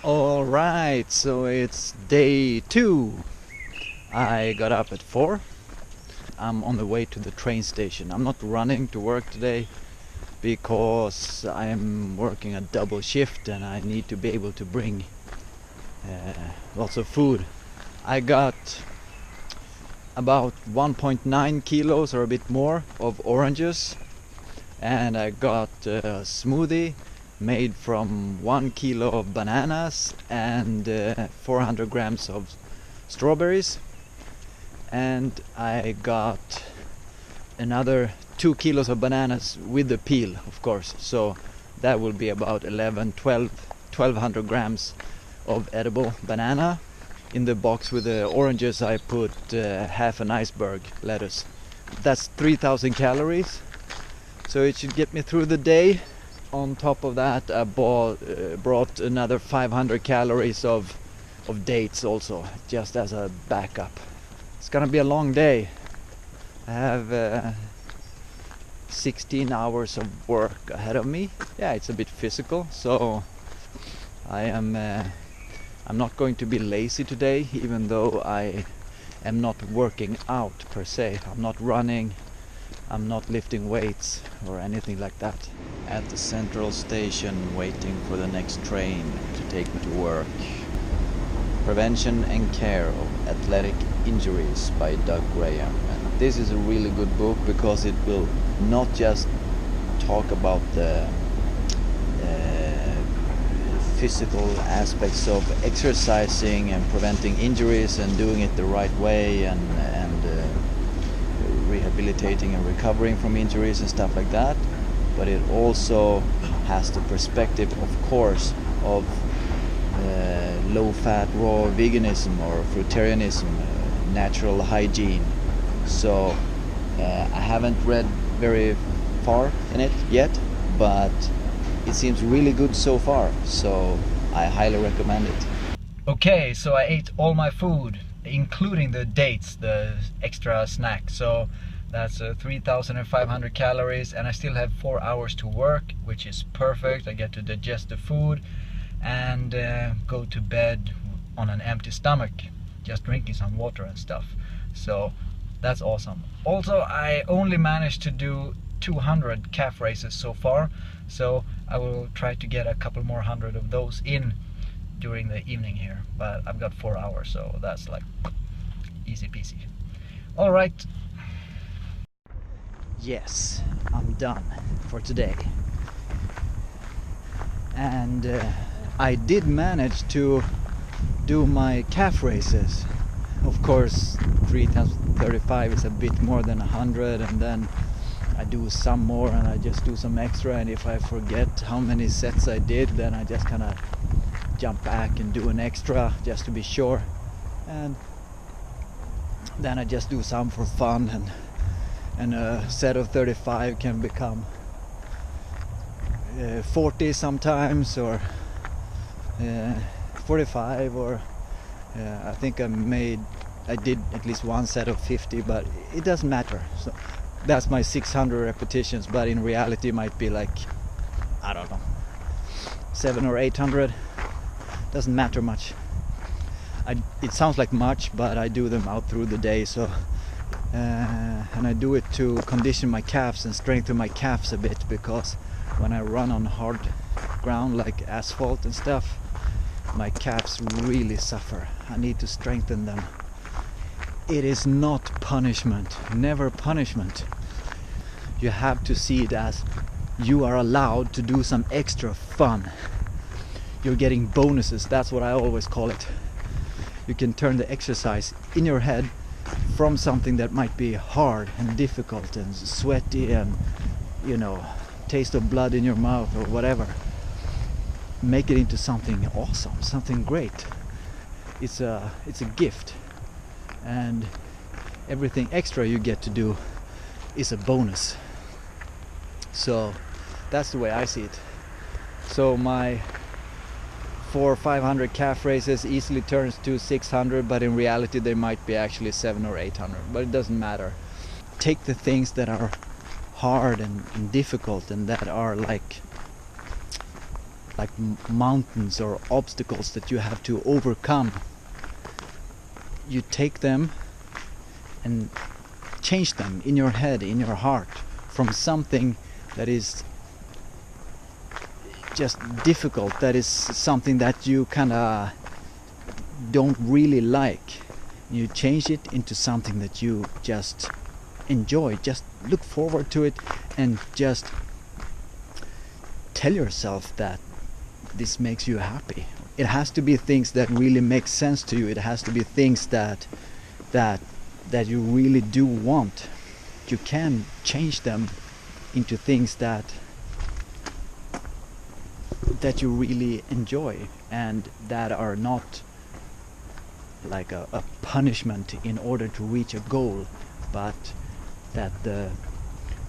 All right, so it's day 2. I got up at 4. I'm on the way to the train station. I'm not running to work today because I'm working a double shift and I need to be able to bring lots of food. I got about 1.9 kilos or a bit more of oranges, and I got a smoothie made from 1 kilo of bananas and 400 grams of strawberries, and I got another 2 kilos of bananas with the peel, of course, so that will be about 1200 grams of edible banana. In the box with the oranges I put half an iceberg lettuce. That's 3000 calories, so it should get me through the day. On top of that, I brought another 500 calories of dates also, just as a backup. It's gonna be a long day. I have 16 hours of work ahead of me. Yeah, it's a bit physical, so I'm not going to be lazy today, even though I am not working out per se. I'm not running, I'm not lifting weights or anything like that. At the central station, waiting for the next train to take me to work. Prevention and Care of Athletic Injuries by Doug Graham. And this is a really good book because it will not just talk about the physical aspects of exercising and preventing injuries and doing it the right way and rehabilitating and recovering from injuries and stuff like that, but it also has the perspective, of course, of low fat raw veganism or fruitarianism, natural hygiene. So I haven't read very far in it yet, but it seems really good so far, so I highly recommend it. Okay, so I ate all my food, including the dates, the extra snack. So that's 3,500 calories, and I still have 4 hours to work, which is perfect. I get to digest the food and go to bed on an empty stomach, just drinking some water and stuff. So that's awesome. Also, I only managed to do 200 calf raises so far, so I will try to get a couple more hundred of those in during the evening here, but I've got 4 hours, so that's like easy peasy. All right. Yes, I'm done for today, and I did manage to do my calf raises. Of course, 3 times 35 is a bit more than 100, and then I do some more and I just do some extra, and if I forget how many sets I did, then I just kind of jump back and do an extra just to be sure, and then I just do some for fun, and a set of 35 can become 40 sometimes, or 45, or I think I did at least one set of 50, but it doesn't matter. So that's my 600 repetitions, but in reality it might be like, I don't know, 700 or 800. Doesn't matter much. It sounds like much, but I do them out through the day, so and I do it to condition my calves and strengthen my calves a bit, because when I run on hard ground like asphalt and stuff, my calves really suffer. I need to strengthen them. It is not punishment, never punishment. You have to see it as you are allowed to do some extra fun. You're getting bonuses, that's what I always call it. You can turn the exercise in your head from something that might be hard and difficult and sweaty and, you know, taste of blood in your mouth or whatever. Make it into something awesome, something great. It's a gift, and everything extra you get to do is a bonus. So that's the way I see it. So my 400 or 500 calf raises easily turns to 600, but in reality they might be actually 700 or 800, but it doesn't matter. Take the things that are hard and difficult and that are like like mountains or obstacles that you have to overcome. You take them and change them in your head, in your heart, from something that is just difficult, that is something that you kind of don't really like. You change it into something that you just enjoy, just look forward to it, and just tell yourself that this makes you happy. It has to be things that really make sense to you. It has to be things that you really do want. You can change them into things that you really enjoy, and that are not like a punishment in order to reach a goal, but that the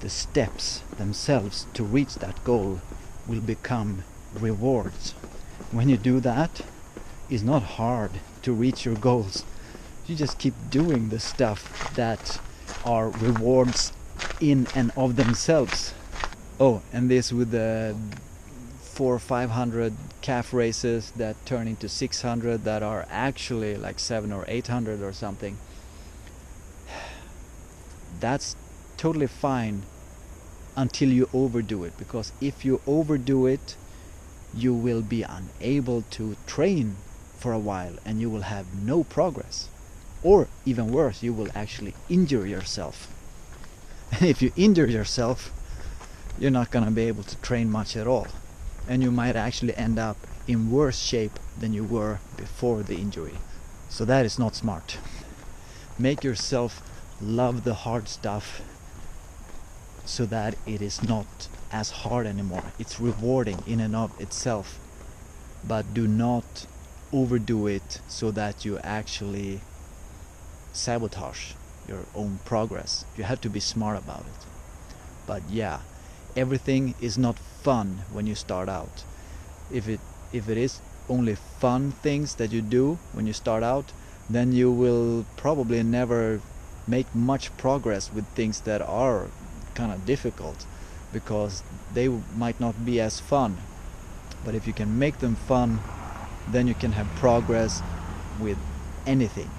steps themselves to reach that goal will become rewards. When you do that, it's not hard to reach your goals. You just keep doing the stuff that are rewards in and of themselves. Oh, and this with the 400 or 500 calf races that turn into 600 that are actually like 700 or 800 or something. That's totally fine until you overdo it, because if you overdo it, you will be unable to train for a while and you will have no progress. Or even worse, you will actually injure yourself. And if you injure yourself, you're not gonna be able to train much at all. And you might actually end up in worse shape than you were before the injury. So that is not smart. Make yourself love the hard stuff so that it is not as hard anymore. It's rewarding in and of itself. But do not overdo it so that you actually sabotage your own progress. You have to be smart about it. But yeah, everything is not fun when you start out. If it is only fun things that you do when you start out, then you will probably never make much progress with things that are kind of difficult, because they might not be as fun. But if you can make them fun, then you can have progress with anything.